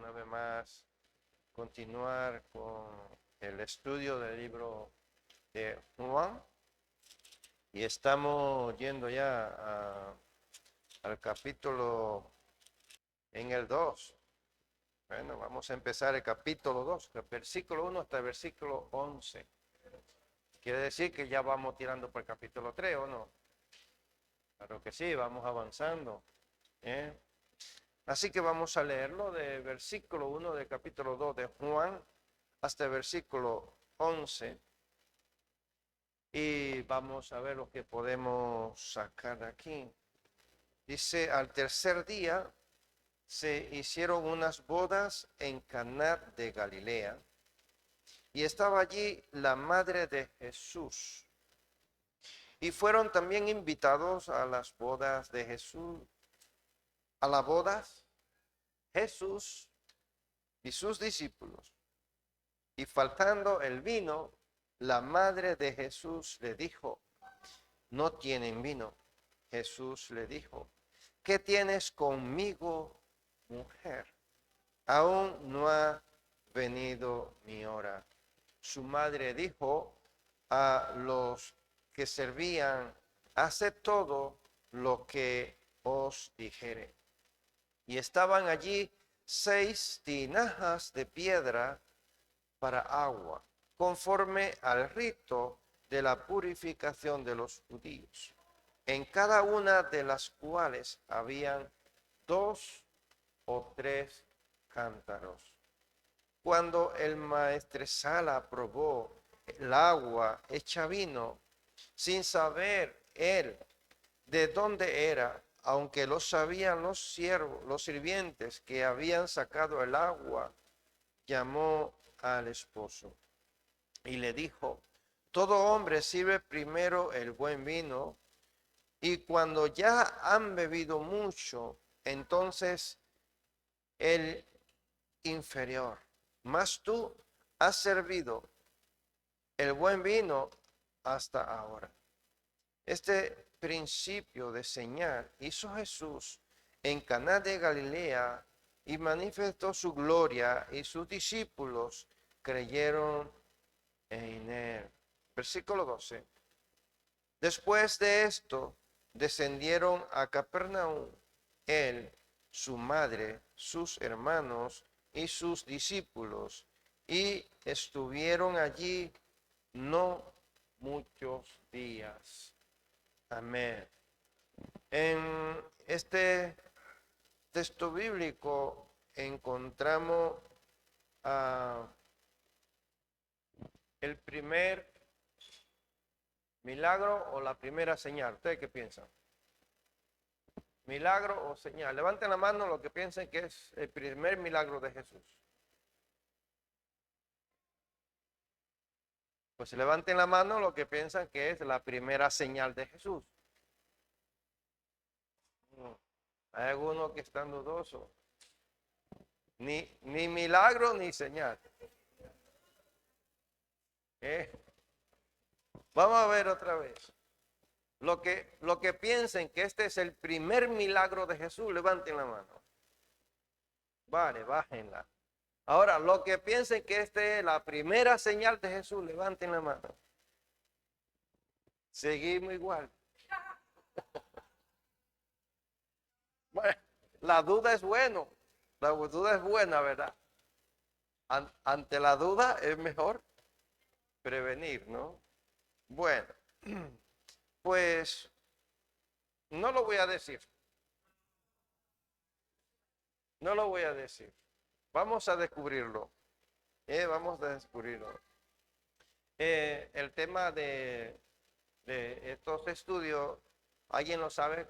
una vez más continuar con el estudio del libro de Juan y estamos yendo ya al capítulo en el 2. Bueno, vamos a empezar el capítulo 2, del versículo 1 hasta el versículo 11. Quiere decir que ya vamos tirando por el capítulo 3, ¿o no? Claro que sí, vamos avanzando. ¿eh? Así que vamos a leerlo de versículo 1 del capítulo 2 de Juan hasta el versículo 11. Y vamos a ver lo que podemos sacar de aquí. Dice, al tercer día se hicieron unas bodas en Caná de Galilea. Y estaba allí la madre de Jesús. Y fueron también invitados a las bodas de Jesús. A las bodas, Jesús y sus discípulos. Y faltando el vino, la madre de Jesús le dijo, no tienen vino. Jesús le dijo, ¿qué tienes conmigo, mujer? Aún no ha venido mi hora. Su madre dijo a los que servían, haced todo lo que os dijere. Y estaban allí 6 tinajas de piedra para agua, conforme al rito de la purificación de los judíos, en cada una de las cuales habían 2 o 3 cántaros. Cuando el maestresala probó el agua hecha vino, sin saber él de dónde era, aunque lo sabían los sirvientes que habían sacado el agua, llamó al esposo y le dijo, todo hombre sirve primero el buen vino, y cuando ya han bebido mucho, entonces el inferior. Mas tú has servido el buen vino hasta ahora. Este principio de señal hizo Jesús en Caná de Galilea y manifestó su gloria, y sus discípulos creyeron en él. Versículo 12. Después de esto, descendieron a Capernaum, él, su madre, sus hermanos y sus discípulos, y estuvieron allí no muchos días. Amén. En este texto bíblico encontramos el primer milagro o la primera señal. ¿Ustedes qué piensan? ¿Milagro o señal? Levanten la mano los que piensen que es el primer milagro de Jesús. Pues levanten la mano los que piensan que es la primera señal de Jesús. Hay algunos que están dudosos. Ni milagro ni señal. Vamos a ver otra vez. Lo que piensen que este es el primer milagro de Jesús, levanten la mano. Vale, bájenla. Ahora, lo que piensen que esta es la primera señal de Jesús, levanten la mano. Seguimos igual. Bueno, la duda es bueno. La duda es buena, ¿verdad? Ante la duda es mejor prevenir, ¿no? Bueno, pues no lo voy a decir. No lo voy a decir. Vamos a descubrirlo. Vamos a descubrirlo. El tema de estos estudios, ¿alguien lo sabe?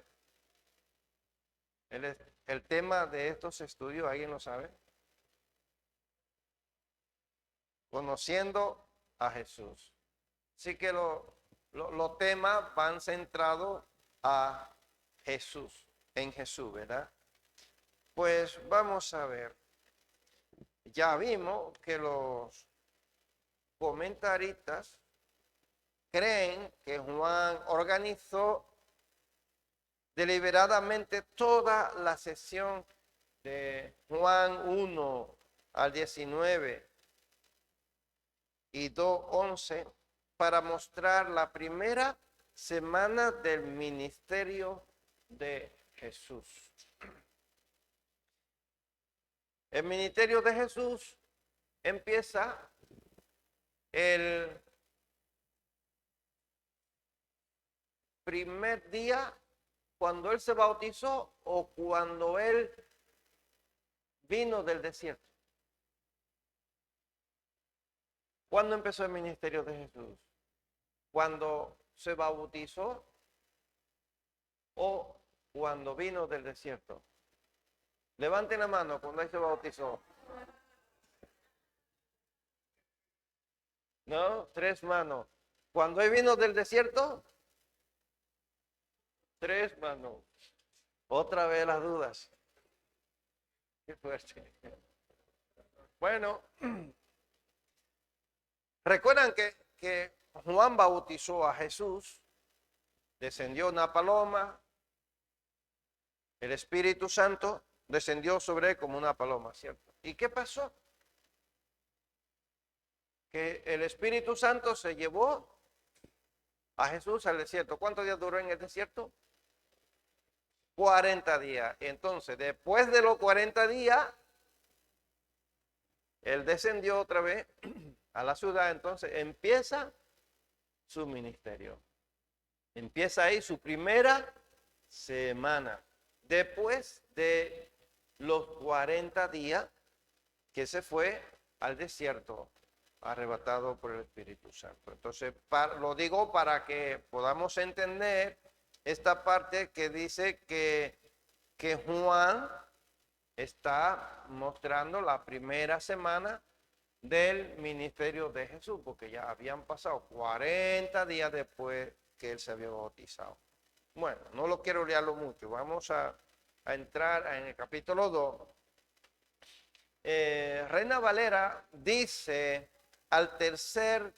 El tema de estos estudios, ¿alguien lo sabe? Conociendo a Jesús. Así que los temas van centrados a Jesús, en Jesús, ¿verdad? Pues vamos a ver. Ya vimos que los comentaristas creen que Juan organizó deliberadamente toda la sesión de Juan 1 al 19 y 2:11 para mostrar la primera semana del ministerio de Jesús. El ministerio de Jesús empieza el primer día cuando él se bautizó o cuando él vino del desierto. ¿Cuándo empezó el ministerio de Jesús? ¿Cuando se bautizó o cuando vino del desierto? Levanten la mano cuando él se bautizó. ¿No? 3 manos. Cuando él vino del desierto, 3 manos. Otra vez las dudas. Qué fuerte. Bueno, recuerdan que Juan bautizó a Jesús, descendió una paloma, el Espíritu Santo descendió sobre él como una paloma, ¿cierto? ¿Y qué pasó? Que el Espíritu Santo se llevó a Jesús al desierto. ¿Cuántos días duró en el desierto? 40 días. Entonces, después de los 40 días, él descendió otra vez a la ciudad. Entonces, empieza su ministerio. Empieza ahí su primera semana. Después de los 40 días que se fue al desierto, arrebatado por el Espíritu Santo. Entonces, lo digo para que podamos entender esta parte que dice que Juan está mostrando la primera semana del ministerio de Jesús, porque ya habían pasado 40 días después que él se había bautizado. Bueno, no lo quiero leerlo mucho, vamos a entrar en el capítulo 2. Reina Valera dice al tercer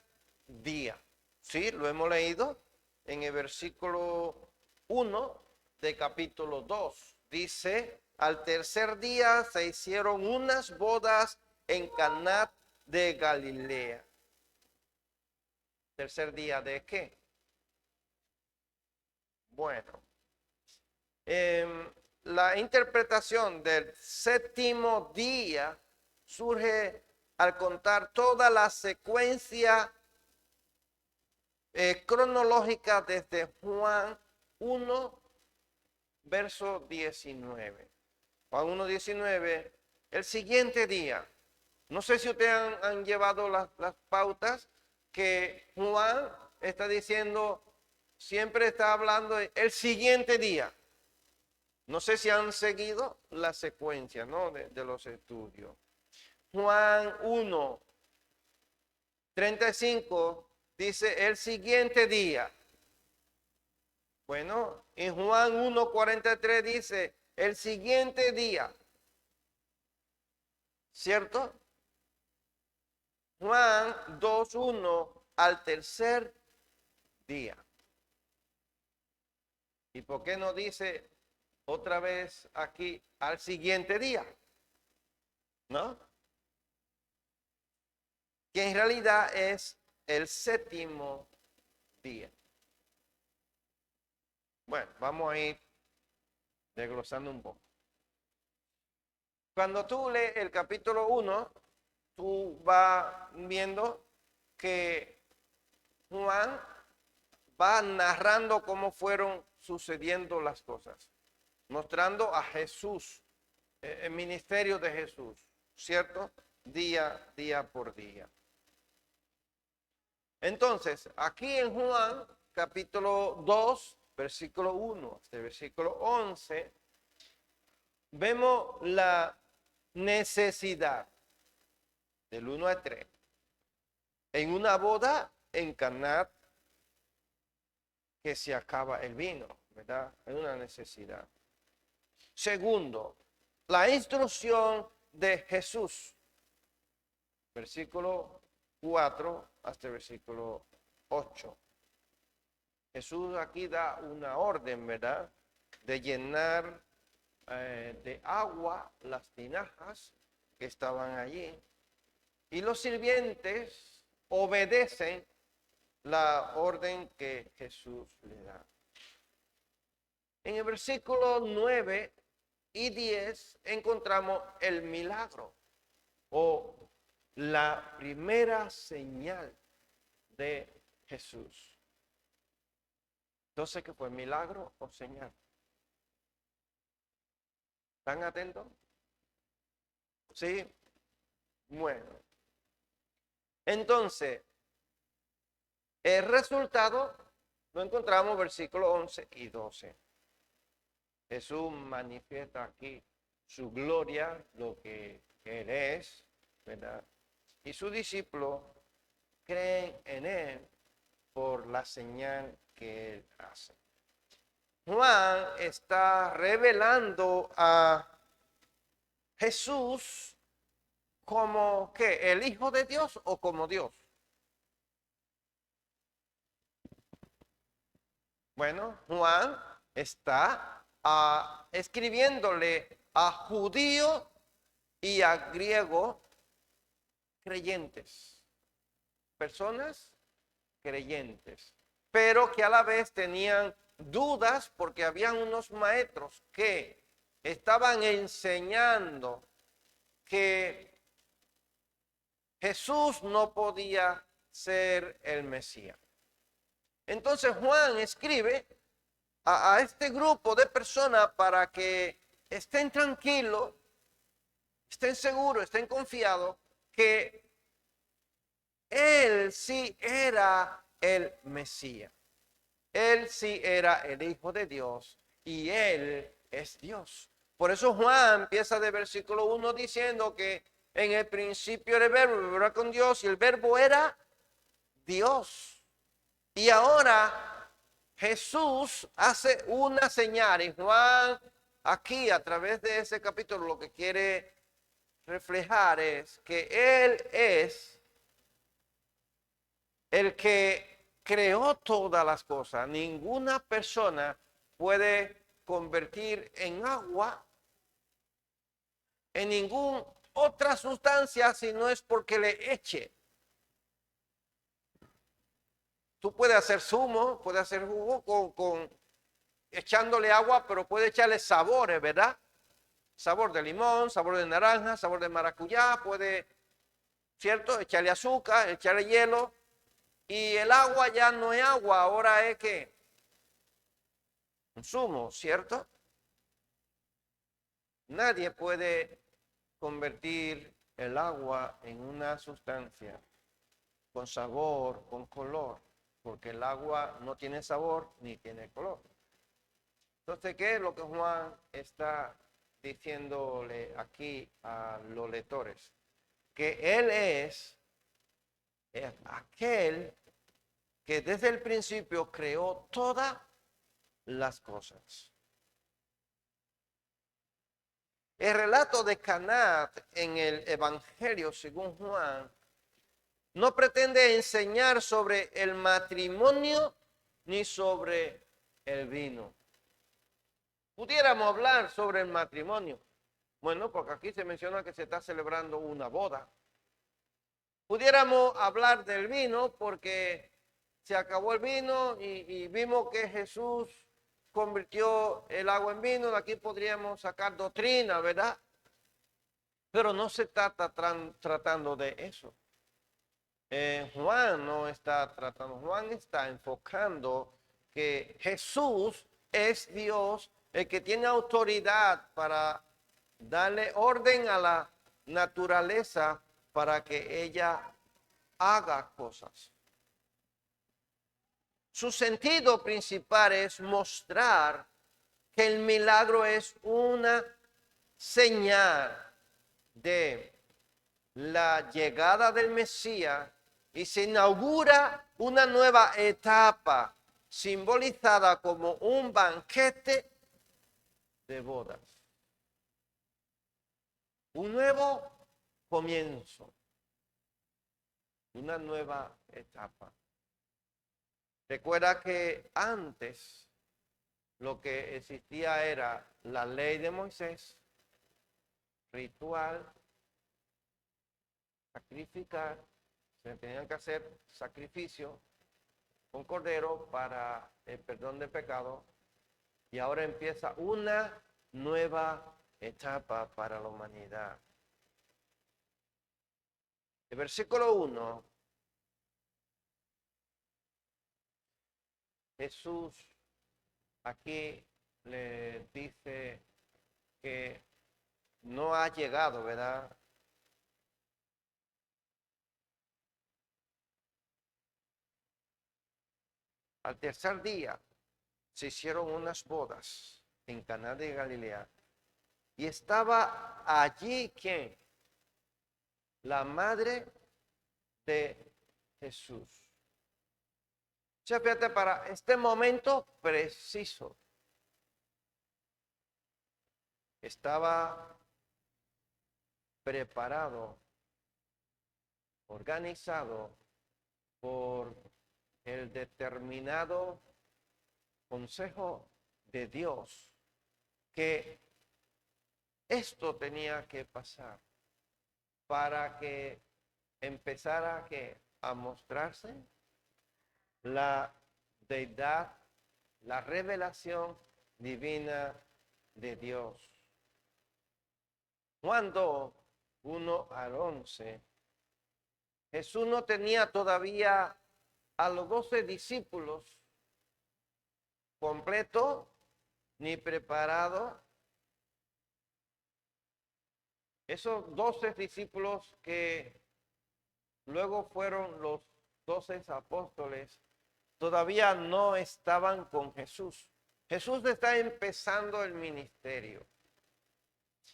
día, ¿sí? Lo hemos leído en el versículo 1 de capítulo 2. Dice, al tercer día se hicieron unas bodas en Caná de Galilea. ¿Tercer día de qué? Bueno, la interpretación del séptimo día surge al contar toda la secuencia cronológica desde Juan 1, verso 19. Juan 1, 19, el siguiente día. No sé si ustedes han llevado las pautas que Juan está diciendo, siempre está hablando de el siguiente día. No sé si han seguido la secuencia, ¿no? de los estudios. Juan 1, 35 dice el siguiente día. Bueno, en Juan 1, 43 dice el siguiente día. ¿Cierto? Juan 2, 1 al tercer día. ¿Y por qué no dice otra vez aquí al siguiente día? ¿No? Que en realidad es el séptimo día. Bueno, vamos a ir desglosando un poco. Cuando tú lees el capítulo 1, tú vas viendo que Juan va narrando cómo fueron sucediendo las cosas, mostrando a Jesús, el ministerio de Jesús, ¿cierto? Día por día. Entonces, aquí en Juan, capítulo 2, versículo 1 hasta el versículo 11, vemos la necesidad del 1 al 3 en una boda en Caná que se acaba el vino, ¿verdad? Es una necesidad. Segundo, la instrucción de Jesús, versículo 4 hasta el versículo 8. Jesús aquí da una orden, ¿verdad? De llenar de agua las tinajas que estaban allí. Y los sirvientes obedecen la orden que Jesús le da. En el versículo 9 y 10 encontramos el milagro o la primera señal de Jesús. Entonces, ¿qué fue? ¿Milagro o señal? ¿Están atentos? Sí. Bueno. Entonces, el resultado lo encontramos en versículos 11 y 12. Jesús manifiesta aquí su gloria, lo que Él es, ¿verdad? Y sus discípulos creen en Él por la señal que Él hace. Juan está revelando a Jesús como ¿qué? ¿El Hijo de Dios o como Dios? Bueno, Juan está escribiéndole a judíos y a griegos creyentes, personas creyentes, pero que a la vez tenían dudas porque habían unos maestros que estaban enseñando que Jesús no podía ser el Mesías. Entonces Juan escribe a este grupo de personas para que estén tranquilos, estén seguros, estén confiados que Él sí era el Mesías. Él sí era el Hijo de Dios y Él es Dios. Por eso Juan empieza de versículo 1 diciendo que en el principio era el verbo era con Dios y el verbo era Dios. Y ahora Jesús hace una señal y Juan aquí a través de ese capítulo lo que quiere reflejar es que Él es el que creó todas las cosas. Ninguna persona puede convertir en agua en ninguna otra sustancia si no es porque le eche. Tú puedes hacer zumo, puedes hacer jugo con echándole agua, pero puede echarle sabores, ¿verdad? Sabor de limón, sabor de naranja, sabor de maracuyá, puede, ¿cierto? Echarle azúcar, echarle hielo. Y el agua ya no es agua, ahora es que un zumo, ¿cierto? Nadie puede convertir el agua en una sustancia con sabor, con color, porque el agua no tiene sabor ni tiene color. Entonces, ¿qué es lo que Juan está diciéndole aquí a los lectores? Que Él es aquel que desde el principio creó todas las cosas. El relato de Caná en el Evangelio según Juan no pretende enseñar sobre el matrimonio ni sobre el vino. Pudiéramos hablar sobre el matrimonio. Bueno, porque aquí se menciona que se está celebrando una boda. Pudiéramos hablar del vino porque se acabó el vino y vimos que Jesús convirtió el agua en vino. De aquí podríamos sacar doctrina, ¿verdad? Pero no se trata tratando de eso. Juan no está tratando, Juan está enfocando que Jesús es Dios, el que tiene autoridad para darle orden a la naturaleza para que ella haga cosas. Su sentido principal es mostrar que el milagro es una señal de la llegada del Mesías y se inaugura una nueva etapa simbolizada como un banquete de bodas. Un nuevo comienzo, una nueva etapa. Recuerda que antes lo que existía era la ley de Moisés, ritual, sacrificar, se tenían que hacer sacrificio con cordero para el perdón de pecado, y ahora empieza una nueva etapa para la humanidad. El versículo 1, Jesús aquí le dice que no ha llegado, ¿verdad? Al tercer día se hicieron unas bodas en Caná de Galilea y estaba allí, ¿quién? La madre de Jesús. Ya fíjate, para este momento preciso estaba preparado, organizado por el determinado consejo de Dios que esto tenía que pasar para que empezara a mostrarse la deidad, la revelación divina de Dios. Juan 2, 1 al 11, Jesús no tenía todavía a los 12 discípulos completo ni preparado. Esos 12 discípulos que luego fueron los 12 apóstoles, todavía no estaban con Jesús. Jesús está empezando el ministerio.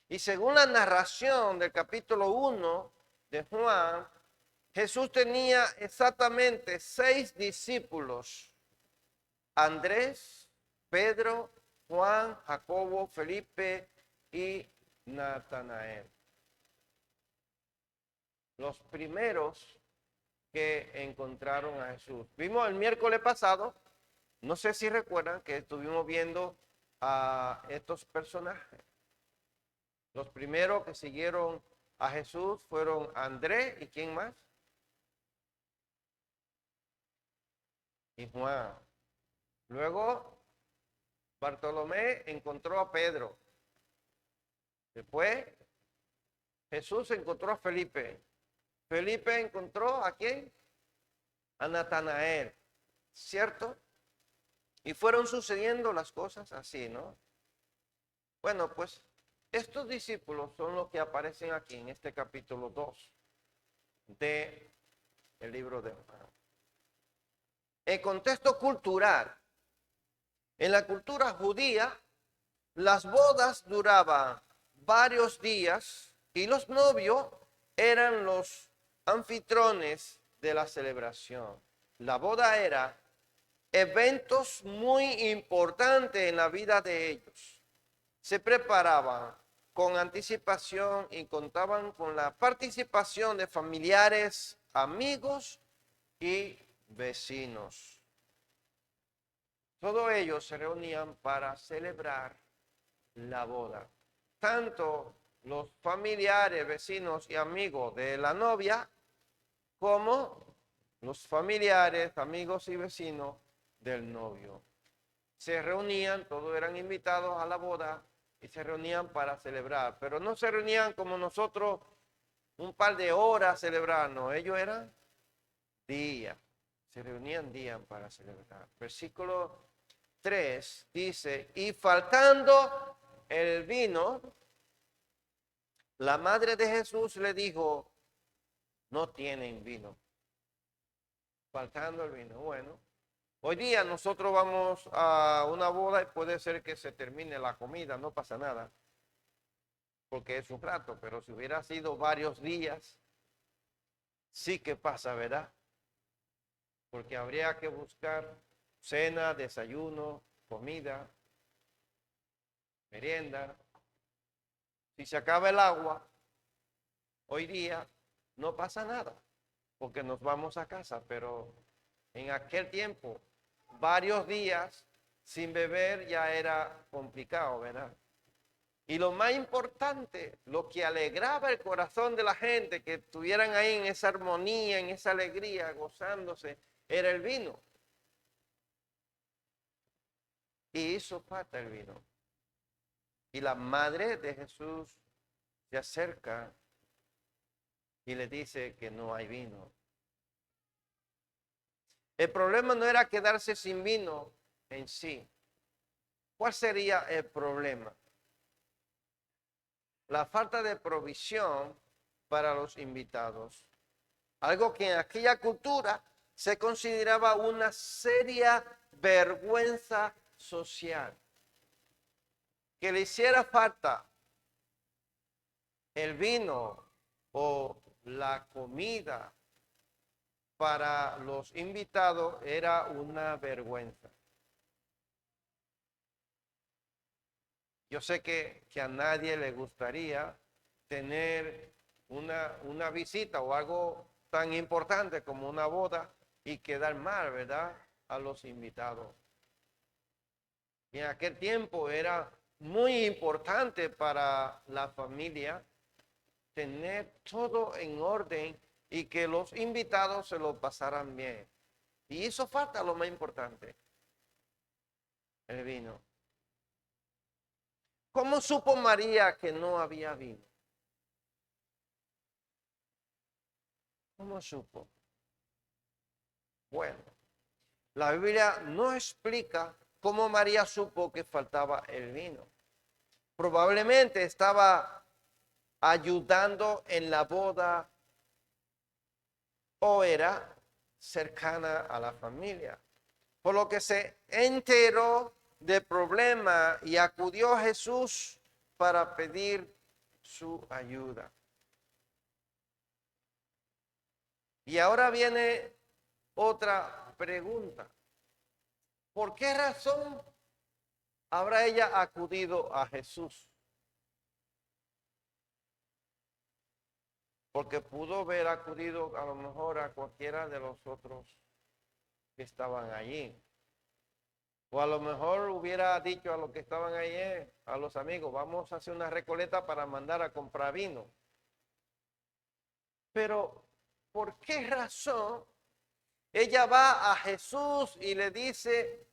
Y según la narración del capítulo 1 de Juan, Jesús tenía exactamente 6 discípulos: Andrés, Pedro, Juan, Jacobo, Felipe y Natanael. Los primeros que encontraron a Jesús. Vimos el miércoles pasado, no sé si recuerdan que estuvimos viendo a estos personajes. Los primeros que siguieron a Jesús fueron Andrés y ¿quién más? Y Juan. Luego Bartolomé encontró a Pedro. Después Jesús encontró a Felipe. Felipe encontró ¿a quién? A Natanael, ¿cierto? Y fueron sucediendo las cosas así, ¿no? Bueno, pues estos discípulos son los que aparecen aquí en este capítulo 2 del libro de Juan. El contexto cultural. En la cultura judía, las bodas duraban varios días y los novios eran los anfitriones de la celebración. La boda era eventos muy importantes en la vida de ellos. Se preparaban con anticipación y contaban con la participación de familiares, amigos y vecinos. Todos ellos se reunían para celebrar la boda. Tanto los familiares, vecinos y amigos de la novia, como los familiares, amigos y vecinos del novio. Se reunían, todos eran invitados a la boda y se reunían para celebrar. Pero no se reunían como nosotros un par de horas a celebrar, no, ellos eran días. Se reunían días para celebrar. Versículo 3 dice, y faltando el vino, la madre de Jesús le dijo, no tienen vino. Faltando el vino. Bueno, hoy día nosotros vamos a una boda y puede ser que se termine la comida, no pasa nada, porque es un rato, pero si hubiera sido varios días, sí que pasa, ¿verdad? Porque habría que buscar cena, desayuno, comida, merienda. Si se acaba el agua, hoy día no pasa nada, porque nos vamos a casa, pero en aquel tiempo, varios días sin beber ya era complicado, ¿verdad? Y lo más importante, lo que alegraba el corazón de la gente, que estuvieran ahí en esa armonía, en esa alegría, gozándose, era el vino. Y hizo falta el vino. Y la madre de Jesús se acerca y le dice que no hay vino. El problema no era quedarse sin vino en sí. ¿Cuál sería el problema? La falta de provisión para los invitados. Algo que en aquella cultura se consideraba una seria vergüenza social. Que le hiciera falta el vino o la comida para los invitados era una vergüenza. Yo sé que a nadie le gustaría tener una visita o algo tan importante como una boda y quedar mal, ¿verdad? A los invitados. Y en aquel tiempo era muy importante para la familia tener todo en orden y que los invitados se lo pasaran bien. Y hizo falta lo más importante, el vino. ¿Cómo supo María que no había vino? ¿Cómo supo? Bueno, la Biblia no explica cómo María supo que faltaba el vino. Probablemente estaba ayudando en la boda o era cercana a la familia. Por lo que se enteró del problema y acudió a Jesús para pedir su ayuda. Y ahora viene otra pregunta. ¿Por qué razón habrá ella acudido a Jesús? Porque pudo haber acudido a lo mejor a cualquiera de los otros que estaban allí. O a lo mejor hubiera dicho a los que estaban allí, a los amigos, vamos a hacer una recoleta para mandar a comprar vino. Pero, ¿por qué razón ella va a Jesús y le dice,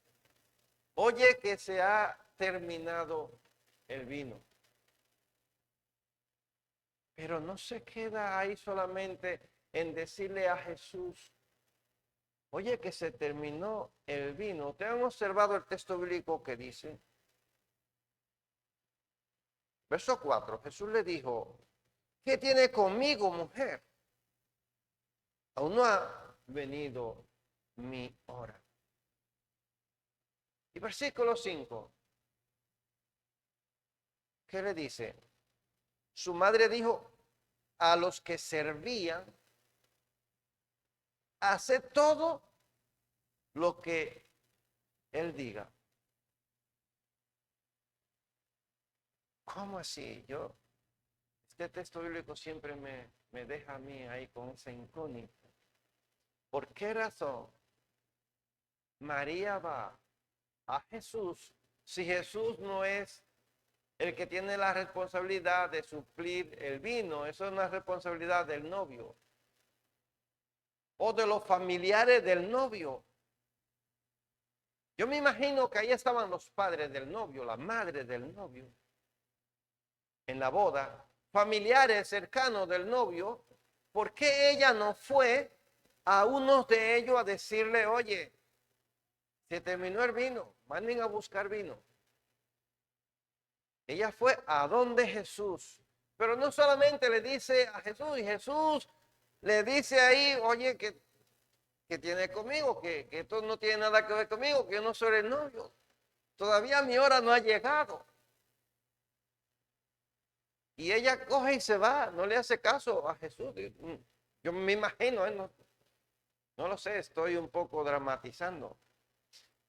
oye, que se ha terminado el vino? Pero no se queda ahí solamente en decirle a Jesús, oye, que se terminó el vino. ¿Ustedes han observado el texto bíblico que dice? Verso 4, Jesús le dijo, ¿qué tiene conmigo, mujer? Aún no ha venido mi hora. Y versículo 5, ¿qué le dice? Su madre dijo a los que servían, hace todo lo que él diga. ¿Cómo así? Este texto bíblico siempre me deja a mí ahí con esa incógnita. ¿Por qué razón María va a Jesús si Jesús no es el que tiene la responsabilidad de suplir el vino? Eso es una responsabilidad del novio o de los familiares del novio. Yo me imagino que ahí estaban los padres del novio, la madre del novio, en la boda, familiares cercanos del novio. ¿Por qué ella no fue a unos de ellos a decirle, oye, se terminó el vino, manden a buscar vino? Ella fue a donde Jesús, pero no solamente le dice a Jesús, y Jesús le dice ahí, oye, que tiene conmigo, que esto no tiene nada que ver conmigo, que yo no soy el novio. Todavía mi hora no ha llegado. Y ella coge y se va, no le hace caso a Jesús. Yo me imagino, no lo sé, estoy un poco dramatizando.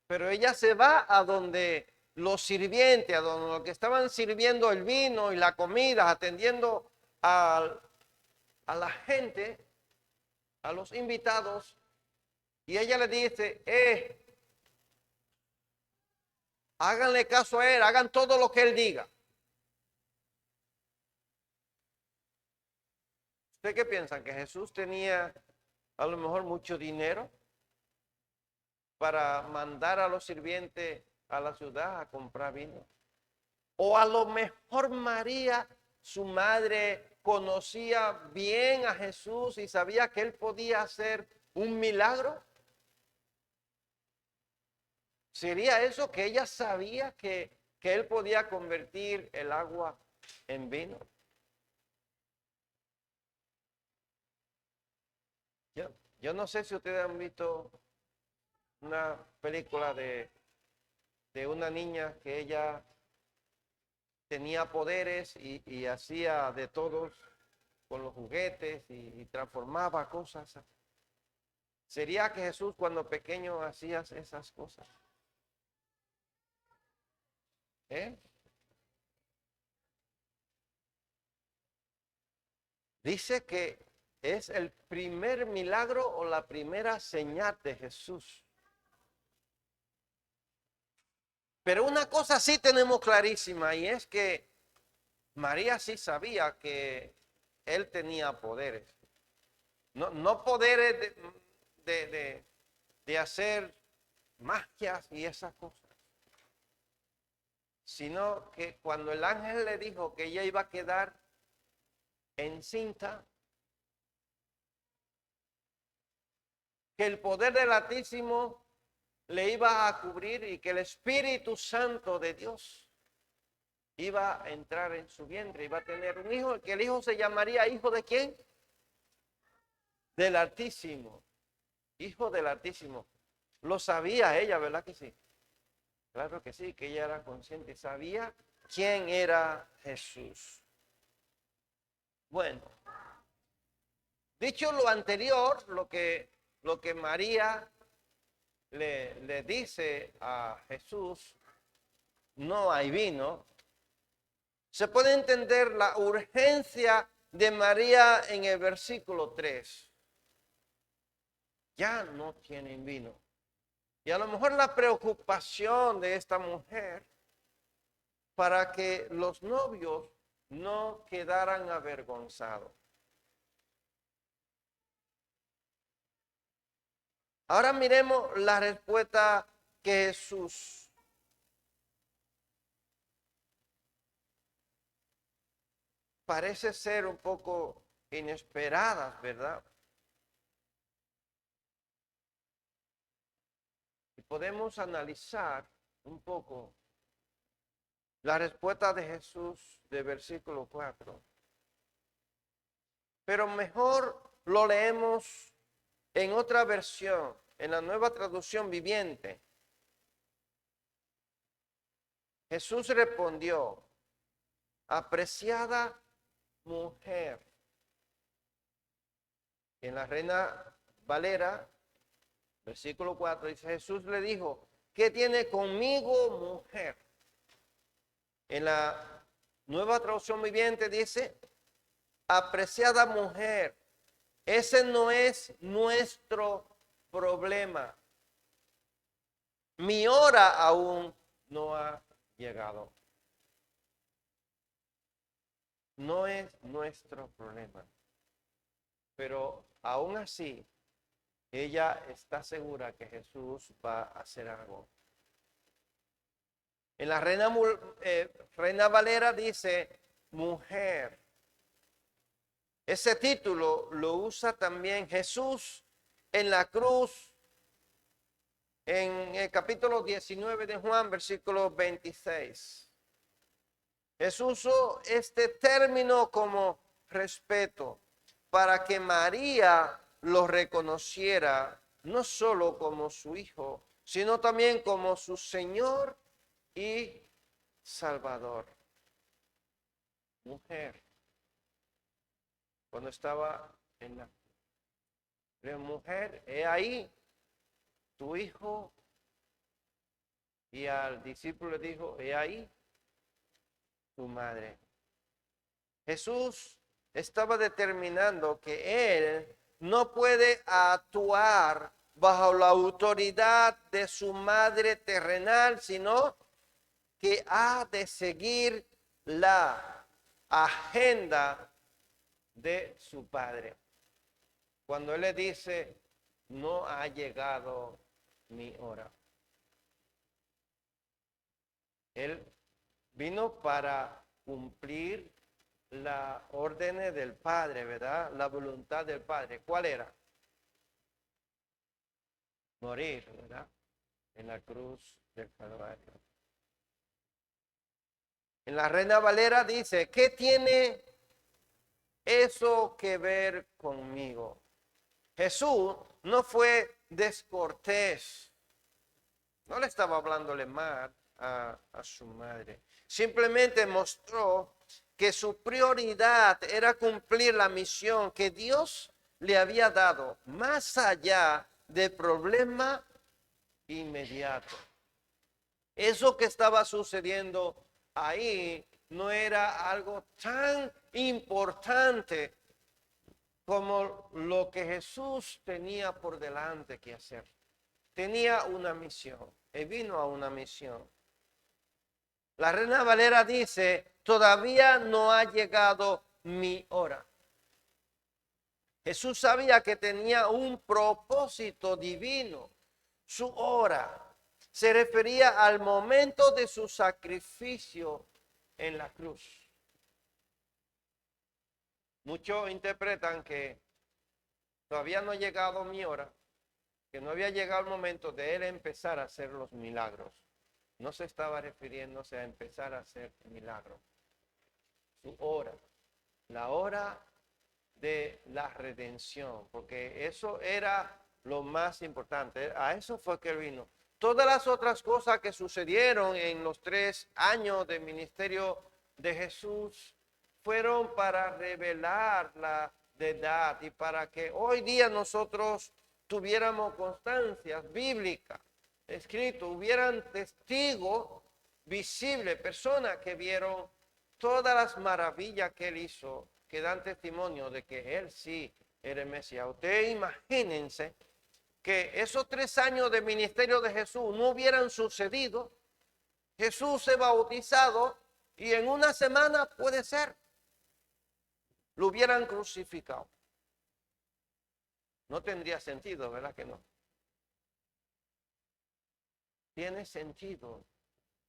Pero ella se va a donde los sirvientes, a donde los que estaban sirviendo el vino y la comida, atendiendo a la gente, a los invitados. Y ella le dice, háganle caso a él, hagan todo lo que él diga. ¿Usted qué piensa? ¿Que Jesús tenía a lo mejor mucho dinero para mandar a los sirvientes a la ciudad a comprar vino? O a lo mejor María, su madre, conocía bien a Jesús y sabía que él podía hacer un milagro. ¿Sería eso que ella sabía que él podía convertir el agua en vino? Yo no sé si ustedes han visto una película de una niña que ella tenía poderes y hacía de todos con los juguetes y transformaba cosas. ¿Sería que Jesús cuando pequeño hacía esas cosas? ¿Eh? Dice que es el primer milagro o la primera señal de Jesús. Pero una cosa sí tenemos clarísima y es que María sí sabía que él tenía poderes. No poderes de hacer magias y esas cosas, sino que cuando el ángel le dijo que ella iba a quedar encinta, que el poder del Altísimo le iba a cubrir y que el Espíritu Santo de Dios iba a entrar en su vientre, iba a tener un hijo, que el hijo se llamaría hijo de ¿quién? Del Altísimo, hijo del Altísimo. Lo sabía ella, ¿verdad que sí? Claro que sí, que ella era consciente, sabía quién era Jesús. Bueno, dicho lo anterior, lo que María le dice a Jesús, no hay vino, se puede entender la urgencia de María en el versículo 3. Ya no tienen vino. Y a lo mejor la preocupación de esta mujer para que los novios no quedaran avergonzados. Ahora miremos la respuesta que Jesús parece ser un poco inesperada, ¿verdad? Y podemos analizar un poco la respuesta de Jesús del versículo 4. Pero mejor lo leemos en otra versión, en la Nueva Traducción Viviente. Jesús respondió, apreciada mujer. En la Reina Valera, versículo 4, dice, Jesús le dijo, ¿qué tiene conmigo, mujer? En la Nueva Traducción Viviente dice, apreciada mujer, ese no es nuestro problema. Mi hora aún no ha llegado. No es nuestro problema. Pero aún así, ella está segura que Jesús va a hacer algo. En la Reina Valera dice, mujer. Ese título lo usa también Jesús en la cruz, en el capítulo 19 de Juan, versículo 26. Jesús usó este término como respeto para que María lo reconociera no solo como su hijo, sino también como su Señor y Salvador. Mujer, cuando estaba en la mujer, he ahí tu hijo, y al discípulo le dijo, he ahí tu madre. Jesús estaba determinando que él no puede actuar bajo la autoridad de su madre terrenal, sino que ha de seguir la agenda de su padre. Cuando él le dice, no ha llegado mi hora. Él vino para cumplir las órdenes del Padre, ¿verdad? La voluntad del Padre. ¿Cuál era? Morir, ¿verdad? En la cruz del Calvario. En la Reina Valera dice, ¿qué tiene eso que ver conmigo? Jesús no fue descortés. No le estaba hablándole mal a su madre. Simplemente mostró que su prioridad era cumplir la misión que Dios le había dado, más allá del problema inmediato. Eso que estaba sucediendo ahí no era algo tan importante como lo que Jesús tenía por delante que hacer. Tenía una misión, y vino a una misión. La Reina Valera dice, todavía no ha llegado mi hora. Jesús sabía que tenía un propósito divino. Su hora se refería al momento de su sacrificio en la cruz. Muchos interpretan que todavía no ha llegado mi hora, que no había llegado el momento de él empezar a hacer los milagros. No se estaba refiriéndose a empezar a hacer milagros. Su hora, la hora de la redención, porque eso era lo más importante. A eso fue que él vino. Todas las otras cosas que sucedieron en los 3 años de ministerio de Jesús fueron para revelar la deidad y para que hoy día nosotros tuviéramos constancias bíblicas, escrito, hubieran testigos visibles, personas que vieron todas las maravillas que él hizo, que dan testimonio de que él sí era el Mesías. Ustedes imagínense que esos 3 años de ministerio de Jesús no hubieran sucedido. Jesús se bautizado y en una semana puede ser, lo hubieran crucificado. No tendría sentido, ¿verdad que no? Tiene sentido.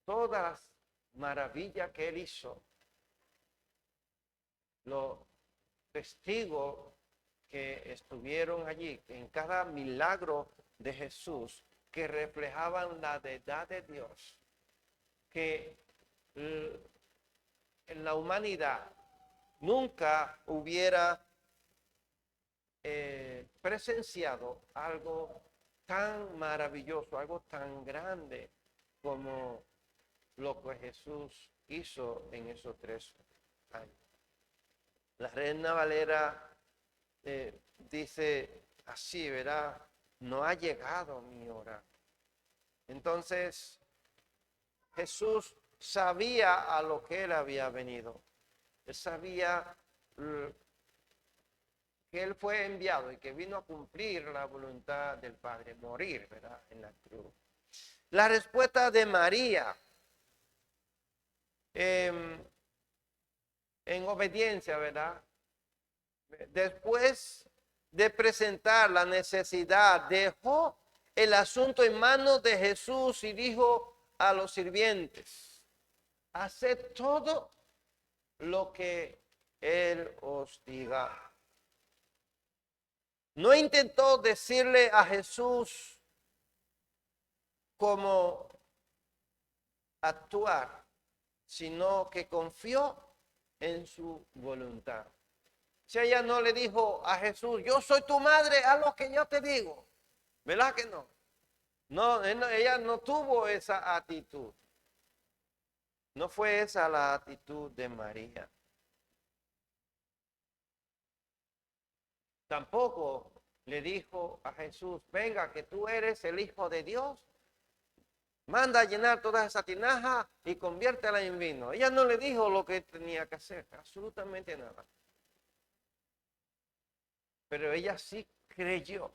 Todas las maravillas que él hizo, los testigos que estuvieron allí, en cada milagro de Jesús, que reflejaban la deidad de Dios, que en la humanidad nunca hubiera presenciado algo tan maravilloso, algo tan grande como lo que Jesús hizo en esos 3 años. La Reina Valera dice así, ¿verdad? No ha llegado mi hora. Entonces, Jesús sabía a lo que él había venido. Él sabía que él fue enviado y que vino a cumplir la voluntad del Padre, morir, ¿verdad? En la cruz. La respuesta de María en obediencia, ¿verdad? Después de presentar la necesidad, dejó el asunto en manos de Jesús y dijo a los sirvientes, haced todo lo que Él os diga. No intentó decirle a Jesús cómo actuar, sino que confió en su voluntad. Si ella no le dijo a Jesús, yo soy tu madre, haz lo que yo te digo, ¿verdad que no? No, ella no tuvo esa actitud. No fue esa la actitud de María. Tampoco le dijo a Jesús, venga que tú eres el Hijo de Dios. Manda a llenar toda esa tinaja y conviértela en vino. Ella no le dijo lo que tenía que hacer, absolutamente nada. Pero ella sí creyó.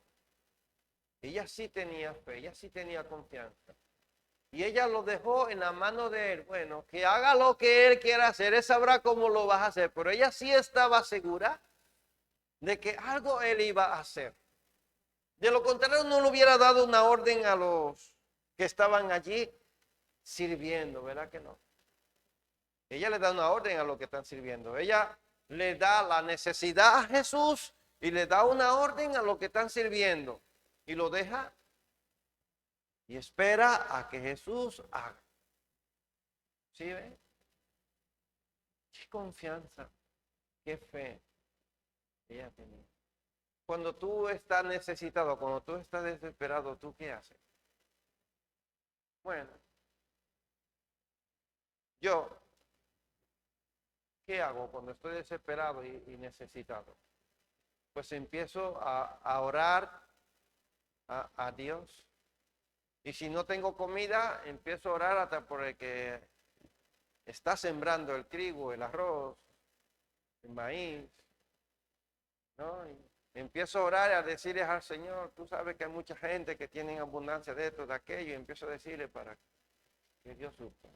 Ella sí tenía fe, ella sí tenía confianza. Y ella lo dejó en la mano de él. Bueno, que haga lo que él quiera hacer, él sabrá cómo lo vas a hacer. Pero ella sí estaba segura de que algo él iba a hacer. De lo contrario, no le hubiera dado una orden a los que estaban allí sirviendo, ¿verdad que no? Ella le da una orden a los que están sirviendo. Ella le da la necesidad a Jesús y le da una orden a los que están sirviendo. Y lo deja y espera a que Jesús haga. ¿Sí ven? Qué confianza, qué fe ella tenía. Cuando tú estás necesitado, cuando tú estás desesperado, ¿tú qué haces? Bueno, yo, ¿qué hago cuando estoy desesperado y necesitado? Pues empiezo a orar a Dios. Y si no tengo comida, empiezo a orar hasta por el que está sembrando el trigo, el arroz, el maíz, ¿no? Y empiezo a orar y a decirles al Señor, tú sabes que hay mucha gente que tiene abundancia de esto, de aquello, y empiezo a decirle para que Dios supa.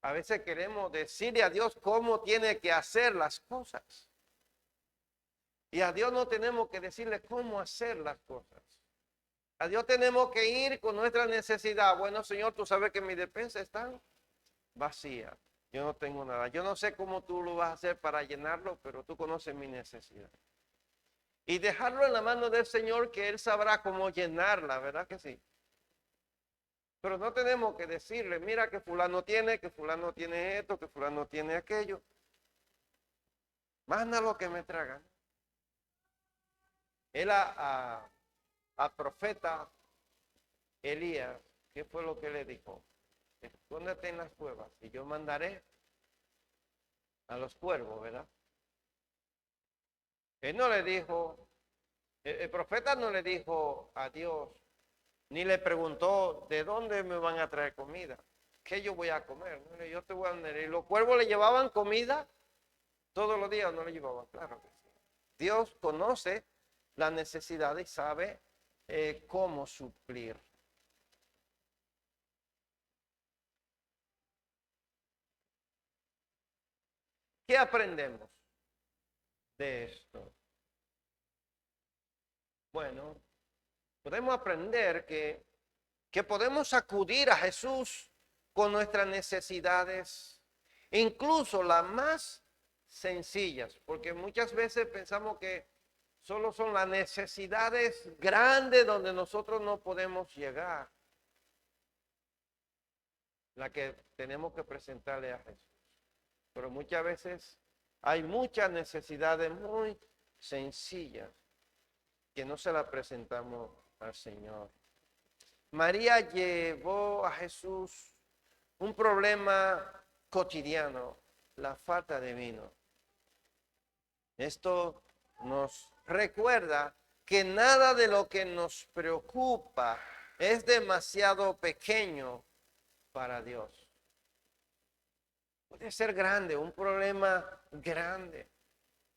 A veces queremos decirle a Dios cómo tiene que hacer las cosas. Y a Dios no tenemos que decirle cómo hacer las cosas. A Dios tenemos que ir con nuestra necesidad. Bueno, Señor, tú sabes que mi despensa está vacía. Yo no tengo nada. Yo no sé cómo tú lo vas a hacer para llenarlo, pero tú conoces mi necesidad. Y dejarlo en la mano del Señor, que Él sabrá cómo llenarla, ¿verdad que sí? Pero no tenemos que decirle, mira que fulano tiene esto, que fulano tiene aquello. Manda lo que me tragan. Él al profeta Elías, ¿qué fue lo que le dijo? Escóndete en las cuevas y yo mandaré a los cuervos, ¿verdad? Él no le dijo, el profeta no le dijo a Dios, ni le preguntó de dónde me van a traer comida, qué yo voy a comer. No, yo te voy a mandar. Y los cuervos le llevaban comida todos los días, no le llevaban, claro que sí. Dios conoce la necesidad y sabe cómo suplir. ¿Qué aprendemos de esto? Bueno, podemos aprender que podemos acudir a Jesús con nuestras necesidades, incluso las más sencillas, porque muchas veces pensamos que solo son las necesidades grandes donde nosotros no podemos llegar, la que tenemos que presentarle a Jesús. Pero muchas veces hay muchas necesidades muy sencillas que no se las presentamos al Señor. María llevó a Jesús un problema cotidiano, la falta de vino. Esto nos recuerda que nada de lo que nos preocupa es demasiado pequeño para Dios. Puede ser grande, un problema grande,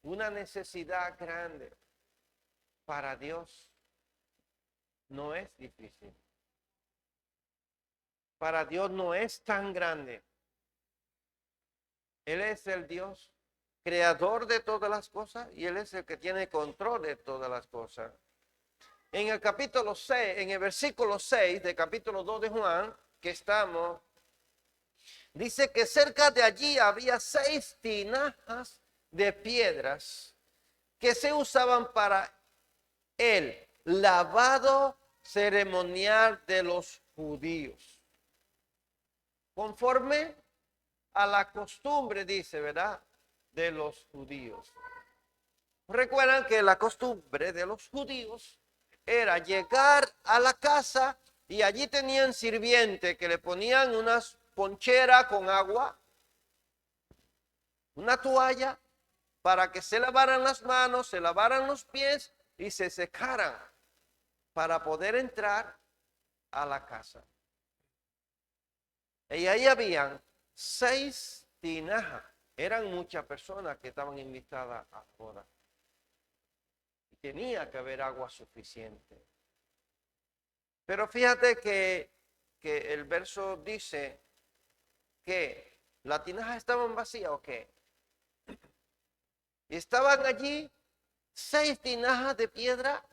una necesidad grande. Para Dios no es difícil. Para Dios no es tan grande. Él es el Dios creador de todas las cosas y Él es el que tiene control de todas las cosas. En el capítulo 6, en el versículo 6 del capítulo 2 de Juan, que estamos, dice que cerca de allí había 6 tinajas de piedras que se usaban para el lavado ceremonial de los judíos. Conforme a la costumbre, dice, ¿verdad? De los judíos. Recuerdan que la costumbre de los judíos era llegar a la casa y allí tenían sirviente que le ponían unas poncheras con agua, una toalla para que se lavaran las manos, se lavaran los pies y se secaran para poder entrar a la casa. Y ahí habían 6 tinajas. Eran muchas personas que estaban invitadas a boda. Y tenía que haber agua suficiente. Pero fíjate que que el verso dice que las tinajas estaban vacías o qué. Estaban allí 6 tinajas de piedra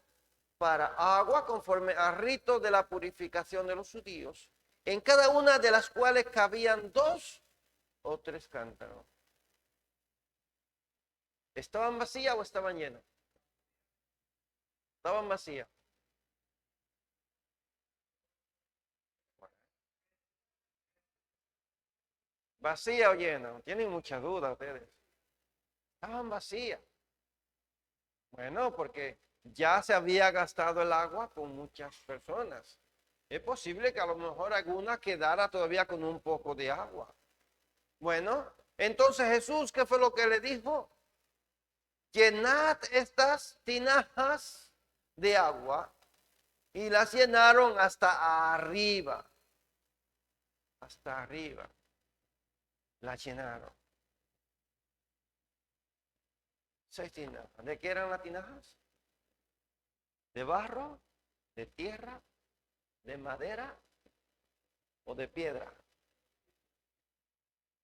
para agua conforme al rito de la purificación de los judíos, en cada una de las cuales cabían 2 o 3 cántaros. ¿Estaban vacías o estaban llenas? Estaban vacías. ¿Vacía o llena? Tienen muchas dudas ustedes. Estaban vacías. Bueno, porque ya se había gastado el agua con muchas personas. Es posible que a lo mejor alguna quedara todavía con un poco de agua. Bueno, entonces Jesús, ¿qué fue lo que le dijo? Llenad estas tinajas de agua, y las llenaron hasta arriba. Hasta arriba. Las llenaron. 6 tinajas. ¿De qué eran las tinajas? ¿De barro? ¿De tierra? ¿De madera? ¿O de piedra?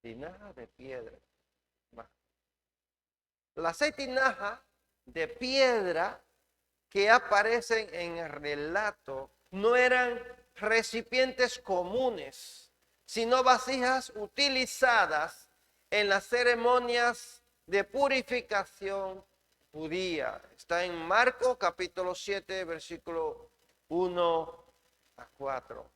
Tinajas de piedra. Las 6 tinajas de piedra que aparecen en el relato no eran recipientes comunes, sino vasijas utilizadas en las ceremonias de purificación judía. Está en Marcos capítulo 7, versículo 1 a 4.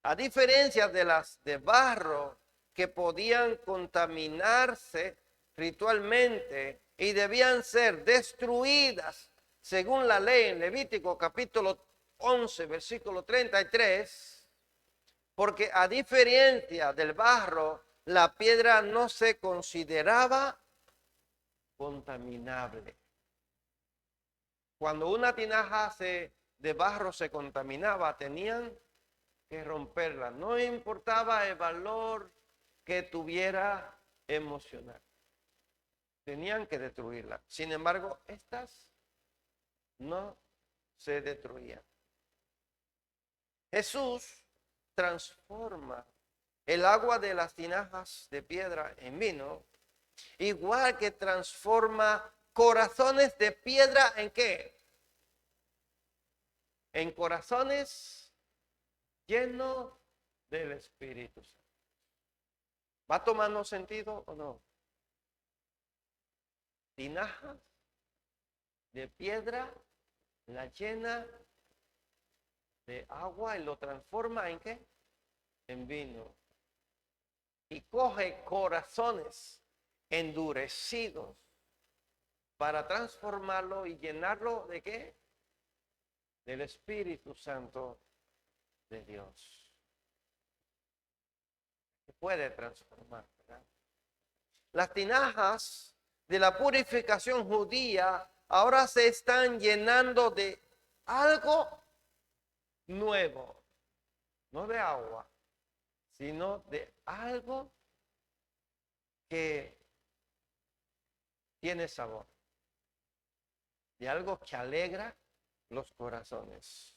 A diferencia de las de barro, que podían contaminarse ritualmente y debían ser destruidas según la ley en Levítico capítulo 11, versículo 33, porque a diferencia del barro, la piedra no se consideraba contaminable. Cuando una tinaja de barro se contaminaba, tenían que romperla. No importaba el valor que tuviera emocional. Tenían que destruirla. Sin embargo, estas no se destruían. Jesús transforma el agua de las tinajas de piedra en vino, igual que transforma corazones de piedra en ¿qué? En corazones llenos del Espíritu Santo. ¿Va tomando sentido o no? Tinajas de piedra, la llena de agua y lo transforma en ¿qué? En vino. Y coge corazones endurecidos para transformarlo y llenarlo ¿de qué? Del Espíritu Santo de Dios. Se puede transformar, ¿verdad? Las tinajas de la purificación judía ahora se están llenando de algo nuevo, no de agua, sino de algo que tiene sabor, de algo que alegra los corazones,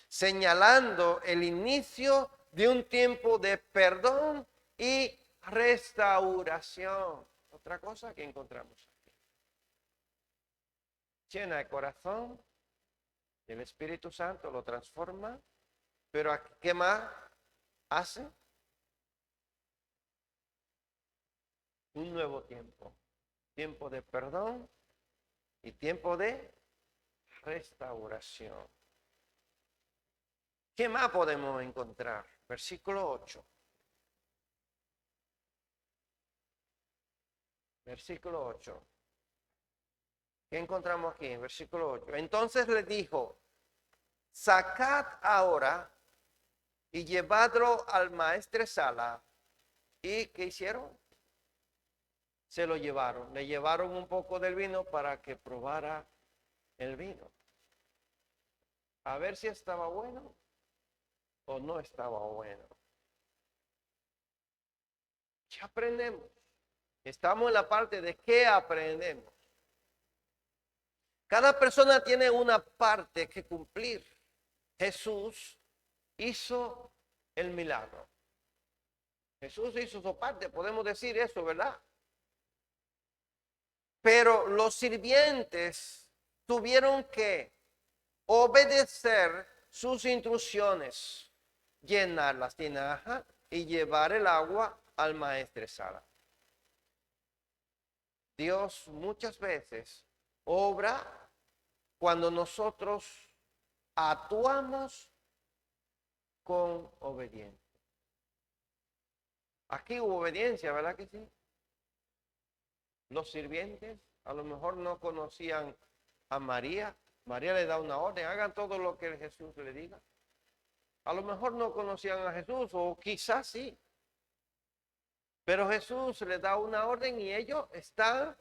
señalando el inicio de un tiempo de perdón y restauración. Otra cosa que encontramos aquí. Llena el corazón, el Espíritu Santo lo transforma, pero ¿qué más hace? Un nuevo tiempo. Tiempo de perdón y tiempo de restauración. ¿Qué más podemos encontrar? Versículo 8. Versículo 8. ¿Qué encontramos aquí? Versículo 8. Entonces le dijo, sacad ahora y llevadlo al maestresala. ¿Y qué hicieron? Se lo llevaron. Le llevaron un poco del vino para que probara el vino. A ver si estaba bueno o no estaba bueno. ¿Qué aprendemos? Estamos en la parte de qué aprendemos. Cada persona tiene una parte que cumplir. Jesús hizo el milagro. Jesús hizo su parte, podemos decir eso, ¿verdad? Pero los sirvientes tuvieron que obedecer sus instrucciones, llenar las tinajas y llevar el agua al maestresala. Dios muchas veces obra cuando nosotros actuamos con obediencia. Aquí hubo obediencia, ¿verdad que sí? Los sirvientes a lo mejor no conocían a María. María le da una orden, hagan todo lo que Jesús le diga. A lo mejor no conocían a Jesús, o quizás sí. Pero Jesús les da una orden y ellos están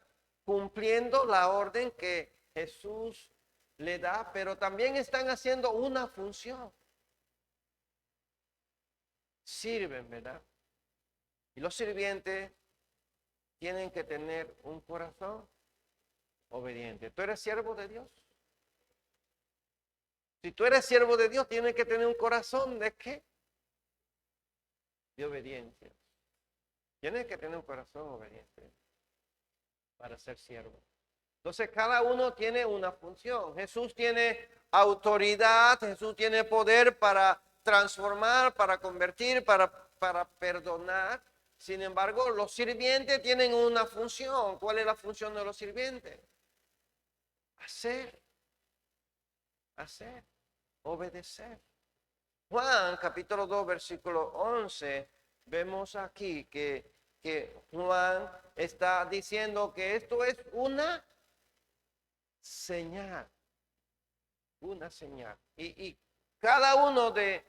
cumpliendo la orden que Jesús le da, pero también están haciendo una función. Sirven, ¿verdad? Y los sirvientes tienen que tener un corazón obediente. ¿Tú eres siervo de Dios? Si tú eres siervo de Dios, tienes que tener un corazón ¿de qué? De obediencia. Tienes que tener un corazón obediente para ser siervo. Entonces cada uno tiene una función. Jesús tiene autoridad, Jesús tiene poder para transformar, para convertir, para perdonar. Sin embargo, los sirvientes tienen una función. ¿Cuál es la función de los sirvientes? Hacer, obedecer. Juan capítulo 2 versículo 11, vemos aquí que Juan está diciendo que esto es una señal. Una señal. Y cada uno de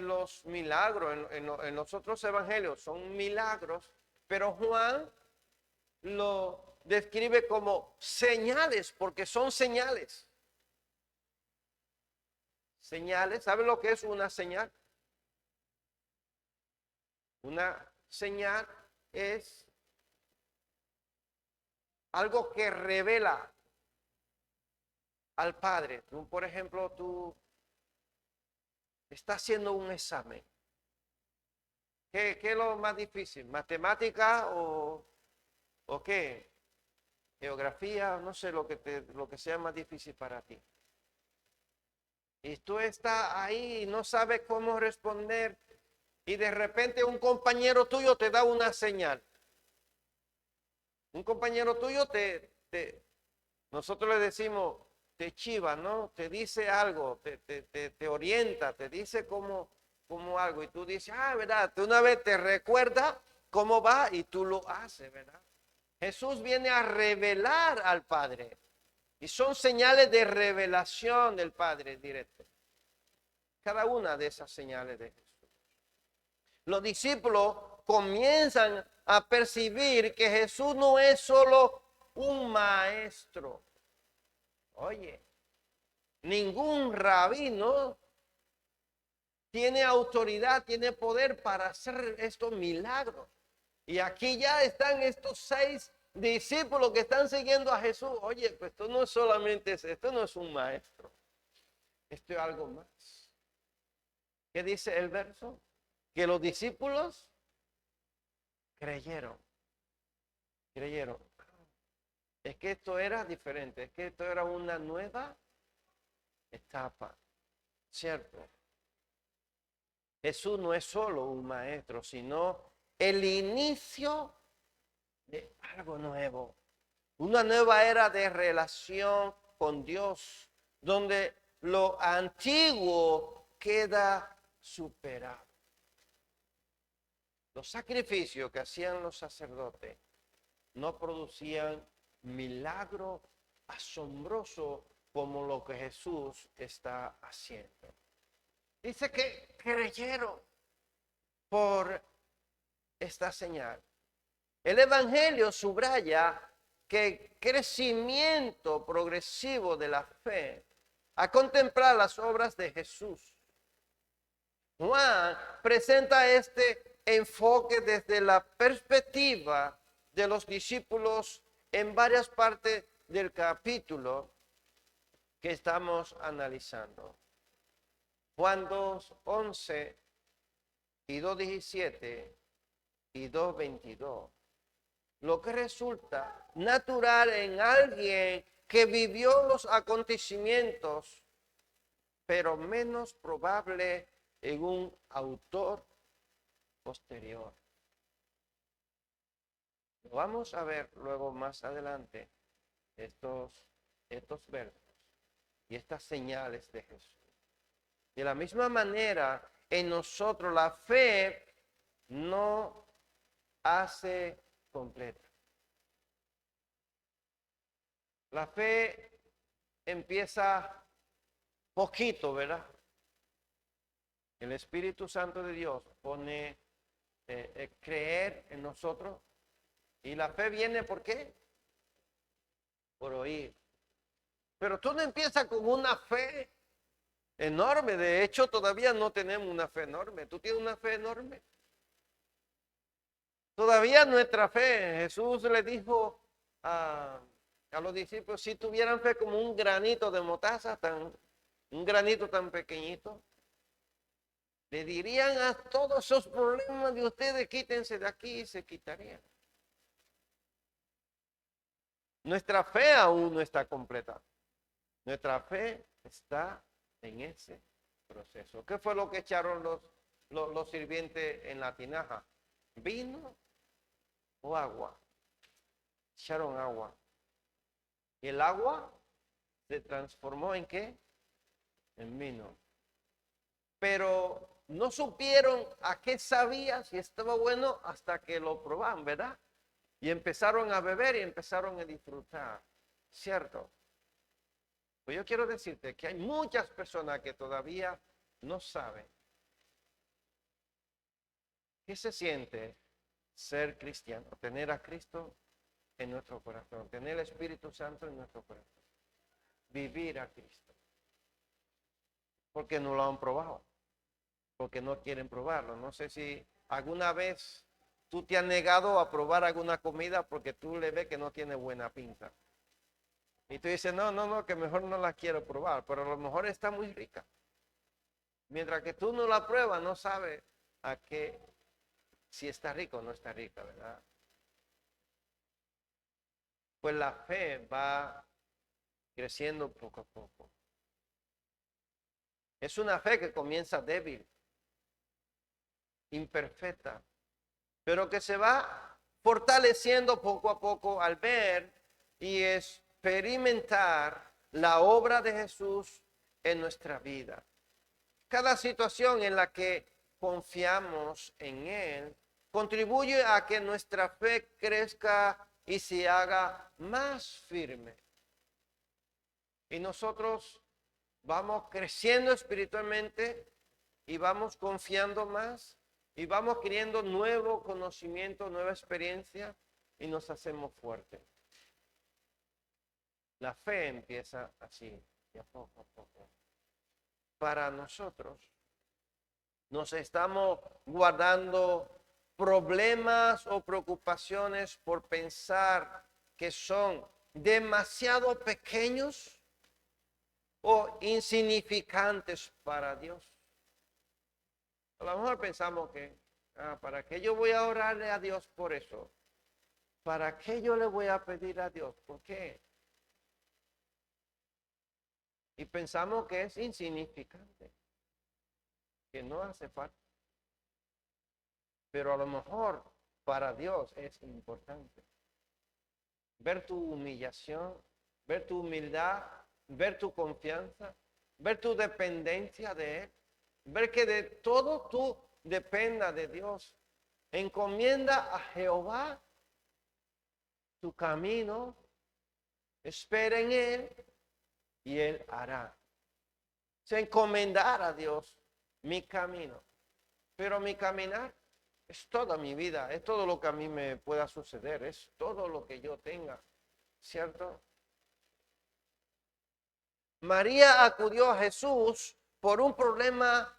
los milagros en los otros evangelios son milagros, pero Juan lo describe como señales porque son señales. Señales, ¿sabe lo que es una señal? Una señal es algo que revela al Padre. Tú, por ejemplo, tú estás haciendo un examen. ¿Qué es lo más difícil? ¿Matemática o qué? Geografía, no sé lo que sea más difícil para ti. Y tú estás ahí y no sabes cómo responder. Y de repente un compañero tuyo te da una señal. Un compañero tuyo nosotros le decimos, te chiva, ¿no? Te dice algo, te orienta, te dice como algo. Y tú dices, ¿verdad? Tú una vez te recuerda cómo va y tú lo haces, ¿verdad? Jesús viene a revelar al Padre. Y son señales de revelación del Padre directo. Cada una de esas señales de Jesús. Los discípulos comienzan a percibir que Jesús no es solo un maestro. Oye, ningún rabino tiene autoridad, tiene poder para hacer estos milagros. Y aquí ya están estos 6 discípulos que están siguiendo a Jesús. Oye, pues esto no es solamente esto no es un maestro. Esto es algo más. ¿Qué dice el verso? Que los discípulos creyeron. Es que esto era diferente, es que esto era una nueva etapa, ¿cierto? Jesús no es solo un maestro, sino el inicio de algo nuevo. Una nueva era de relación con Dios, donde lo antiguo queda superado. Los sacrificios que hacían los sacerdotes no producían milagro asombroso como lo que Jesús está haciendo. Dice que creyeron por esta señal. El Evangelio subraya que crecimiento progresivo de la fe a contemplar las obras de Jesús. Juan presenta este enfoque desde la perspectiva de los discípulos en varias partes del capítulo que estamos analizando. Juan 2:11 y 2:17 y 2:22. Lo que resulta natural en alguien que vivió los acontecimientos, pero menos probable en un autor posterior. Lo vamos a ver luego más adelante, estos versos y estas señales de Jesús. De la misma manera, en nosotros la fe no hace completa. La fe empieza poquito, ¿verdad? El Espíritu Santo de Dios pone creer en nosotros. Y la fe viene ¿por qué? Por oír. Pero tú no empiezas con una fe enorme. De hecho, todavía no tenemos una fe enorme. ¿Tú tienes una fe enorme? Todavía nuestra fe, Jesús le dijo a los discípulos, si tuvieran fe como un granito de mostaza, un granito tan pequeñito, le dirían a todos esos problemas de ustedes, quítense de aquí y se quitarían. Nuestra fe aún no está completa. Nuestra fe está en ese proceso. ¿Qué fue lo que echaron los sirvientes en la tinaja? ¿Vino o agua? Echaron agua. ¿Y el agua se transformó en qué? En vino. Pero no supieron a qué sabía, si estaba bueno, hasta que lo probaron, ¿verdad? Y empezaron a beber y empezaron a disfrutar, ¿cierto? Pues yo quiero decirte que hay muchas personas que todavía no saben qué se siente ser cristiano, tener a Cristo en nuestro corazón, tener el Espíritu Santo en nuestro corazón, vivir a Cristo. Porque no lo han probado, porque no quieren probarlo. No sé si alguna vez tú te has negado a probar alguna comida porque tú le ves que no tiene buena pinta. Y tú dices, no, que mejor no la quiero probar, pero a lo mejor está muy rica. Mientras que tú no la pruebas, no sabes a qué, si está rica o no está rica, ¿verdad? Pues la fe va creciendo poco a poco. Es una fe que comienza débil, imperfecta, pero que se va fortaleciendo poco a poco al ver y experimentar la obra de Jesús en nuestra vida. Cada situación en la que confiamos en Él contribuye a que nuestra fe crezca y se haga más firme. Y nosotros vamos creciendo espiritualmente y vamos confiando más y vamos queriendo nuevo conocimiento, nueva experiencia y nos hacemos fuertes. La fe empieza así, de a poco a poco. Para nosotros nos estamos guardando problemas o preocupaciones por pensar que son demasiado pequeños o insignificantes para Dios. A lo mejor pensamos que, ¿para qué yo voy a orarle a Dios por eso? ¿Para qué yo le voy a pedir a Dios? ¿Por qué? Y pensamos que es insignificante, que no hace falta. Pero a lo mejor para Dios es importante. Ver tu humillación, ver tu humildad, ver tu confianza, ver tu dependencia de Él, ver que de todo tú dependa de Dios. Encomienda a Jehová tu camino, espera en Él y Él hará. Se encomendar a Dios mi camino, pero mi caminar es toda mi vida, es todo lo que a mí me pueda suceder, es todo lo que yo tenga, ¿cierto? María acudió a Jesús por un problema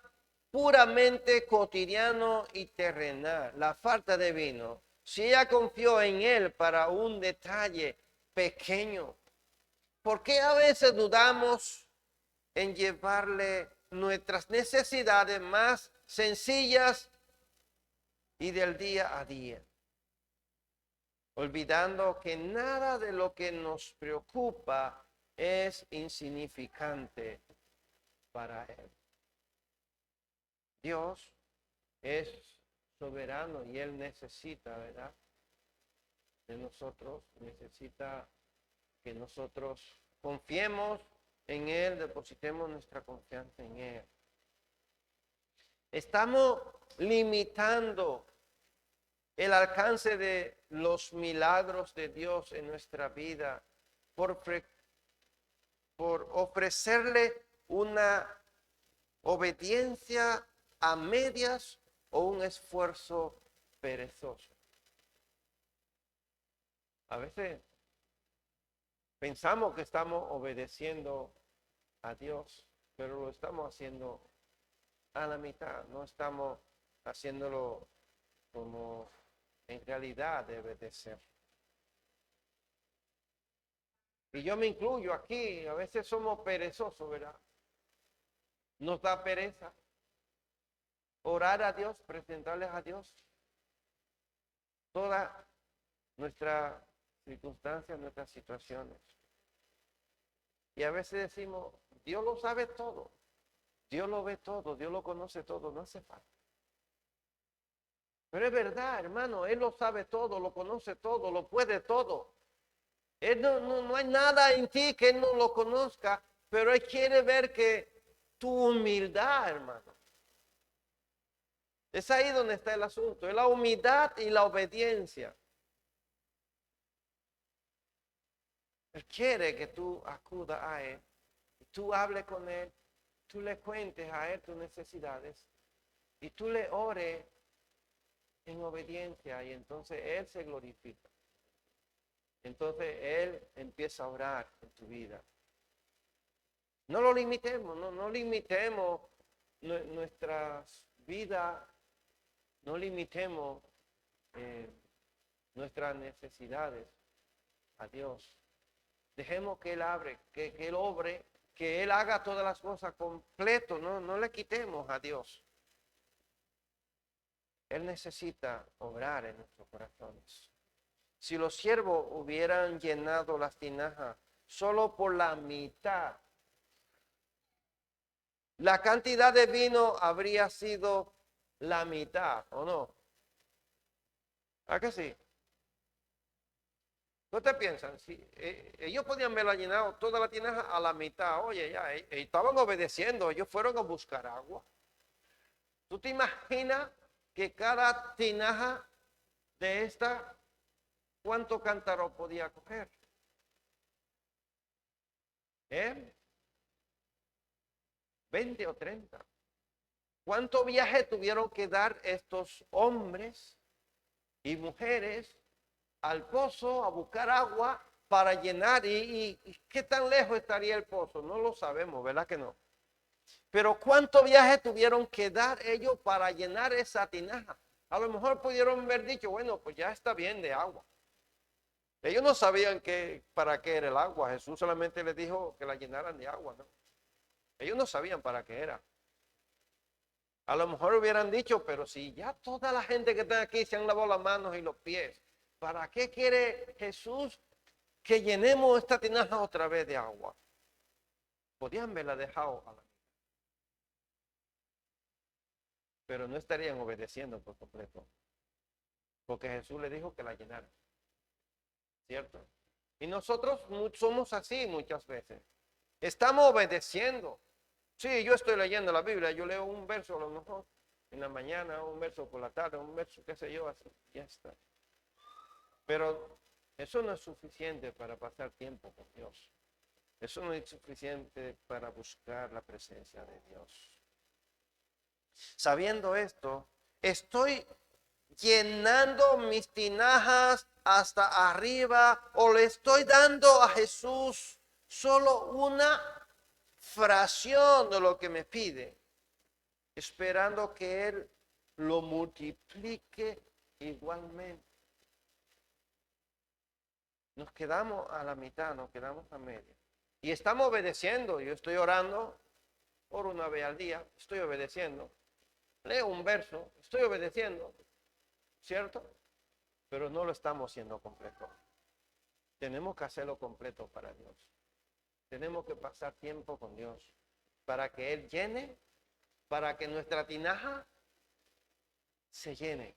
puramente cotidiano y terrenal, la falta de vino. Si ella confió en Él para un detalle pequeño, ¿por qué a veces dudamos en llevarle nuestras necesidades más sencillas y del día a día, olvidando que nada de lo que nos preocupa es insignificante para Él. Dios es soberano y Él necesita, ¿verdad?, de nosotros, necesita que nosotros confiemos en Él, depositemos nuestra confianza en Él. Estamos limitando el alcance de los milagros de Dios en nuestra vida por ofrecerle una obediencia a medias o un esfuerzo perezoso. A veces pensamos que estamos obedeciendo a Dios, pero lo estamos haciendo a la mitad, no estamos haciéndolo como en realidad debe de ser. Y yo me incluyo aquí, a veces somos perezosos, ¿verdad? Nos da pereza orar a Dios, presentarles a Dios todas nuestras circunstancias, nuestras situaciones. Y a veces decimos, Dios lo sabe todo, Dios lo ve todo, Dios lo conoce todo, no hace falta. Pero es verdad, hermano, Él lo sabe todo, lo conoce todo, lo puede todo. Él no hay nada en ti que Él no lo conozca, pero Él quiere ver que tu humildad, hermano. Es ahí donde está el asunto, es la humildad y la obediencia. Él quiere que tú acudas a Él, tú hables con Él, tú le cuentes a Él tus necesidades y tú le ores en obediencia y entonces Él se glorifica. Entonces Él empieza a orar en tu vida. No lo limitemos, no limitemos nuestras vidas, no limitemos nuestras necesidades a Dios. Dejemos que Él abre, que Él obre, que Él haga todas las cosas completo, no le quitemos a Dios. Él necesita obrar en nuestros corazones. Si los siervos hubieran llenado las tinajas solo por la mitad, la cantidad de vino habría sido la mitad, ¿o no? ¿A qué sí? ¿No te piensan? Si ellos podían haberla llenado toda la tinaja a la mitad, oye, ya, estaban obedeciendo, ellos fueron a buscar agua. ¿Tú te imaginas que cada tinaja de esta, cuánto cántaro podía coger? 20 o 30. ¿Cuánto viaje tuvieron que dar estos hombres y mujeres al pozo a buscar agua para llenar? ¿Y qué tan lejos estaría el pozo? No lo sabemos, ¿verdad que no? Pero ¿cuánto viaje tuvieron que dar ellos para llenar esa tinaja? A lo mejor pudieron haber dicho, bueno, pues ya está bien de agua. Ellos no sabían para qué era el agua. Jesús solamente les dijo que la llenaran de agua, ¿no? Ellos no sabían para qué era. A lo mejor hubieran dicho, pero si ya toda la gente que está aquí se han lavado las manos y los pies, ¿para qué quiere Jesús que llenemos esta tinaja otra vez de agua? Podían haberla dejado a la mitad, pero no estarían obedeciendo por completo, porque Jesús le dijo que la llenaran, ¿cierto? Y nosotros somos así muchas veces. Estamos obedeciendo. Sí, yo estoy leyendo la Biblia, yo leo un verso a lo mejor en la mañana, un verso por la tarde, un verso, qué sé yo, así, ya está. Pero eso no es suficiente para pasar tiempo con Dios. Eso no es suficiente para buscar la presencia de Dios. Sabiendo esto, estoy llenando mis tinajas hasta arriba o le estoy dando a Jesús solo una fracción de lo que me pide, esperando que Él lo multiplique igualmente. Nos quedamos a la mitad, nos quedamos a media. Y estamos obedeciendo, yo estoy orando oro una vez al día, estoy obedeciendo. Leo un verso, estoy obedeciendo, ¿cierto? Pero no lo estamos haciendo completo. Tenemos que hacerlo completo para Dios. Tenemos que pasar tiempo con Dios para que Él llene, para que nuestra tinaja se llene.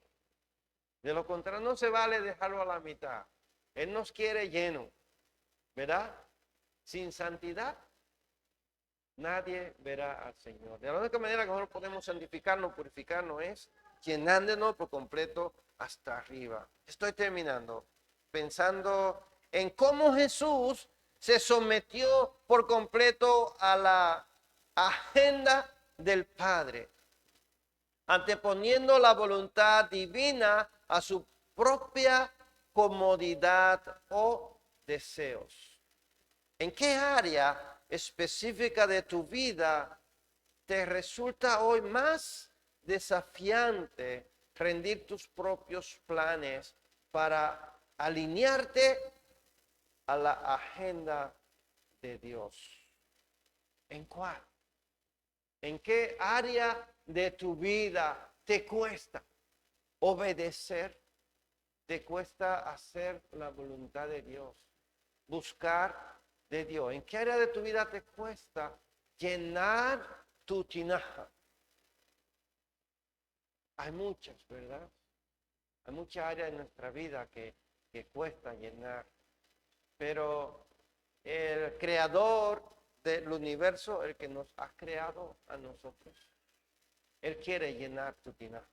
De lo contrario, no se vale dejarlo a la mitad. Él nos quiere lleno, ¿verdad? Sin santidad, nadie verá al Señor. De la única manera que nosotros podemos santificarnos, purificarnos, es llenándonos por completo hasta arriba. Estoy terminando pensando en cómo Jesús se sometió por completo a la agenda del Padre, anteponiendo la voluntad divina a su propia comodidad o deseos. ¿En qué área específica de tu vida te resulta hoy más desafiante rendir tus propios planes para alinearte a la agenda de Dios? ¿En cuál? ¿En qué área de tu vida te cuesta obedecer? ¿Te cuesta hacer la voluntad de Dios? Buscar de Dios. ¿En qué área de tu vida te cuesta llenar tu tinaja? Hay muchas, ¿verdad? Hay muchas áreas en nuestra vida que cuesta llenar. Pero el creador del universo, el que nos ha creado a nosotros, Él quiere llenar tu tinaja.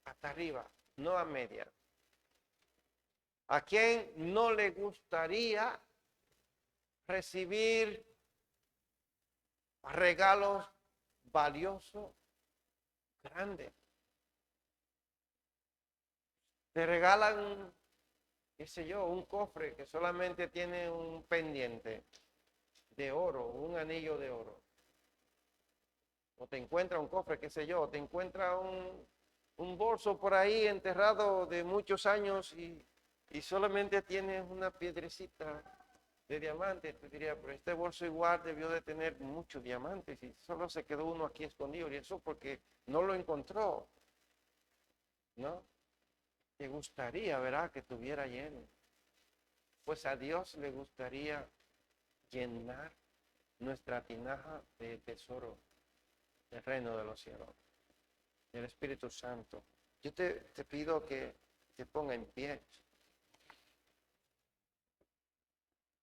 Hasta arriba, no a media. ¿A quién no le gustaría recibir regalos valiosos, grandes? Te regalan, qué sé yo, un cofre que solamente tiene un pendiente de oro, un anillo de oro. O te encuentra un cofre, qué sé yo, o te encuentra un bolso por ahí enterrado de muchos años y solamente tiene una piedrecita de diamante. Te diría, pero este bolso igual debió de tener muchos diamantes y solo se quedó uno aquí escondido, y eso porque no lo encontró, ¿no? Te gustaría, ¿verdad?, que estuviera lleno. Pues a Dios le gustaría llenar nuestra tinaja de tesoro del reino de los cielos, del Espíritu Santo. Yo te pido que te ponga en pie.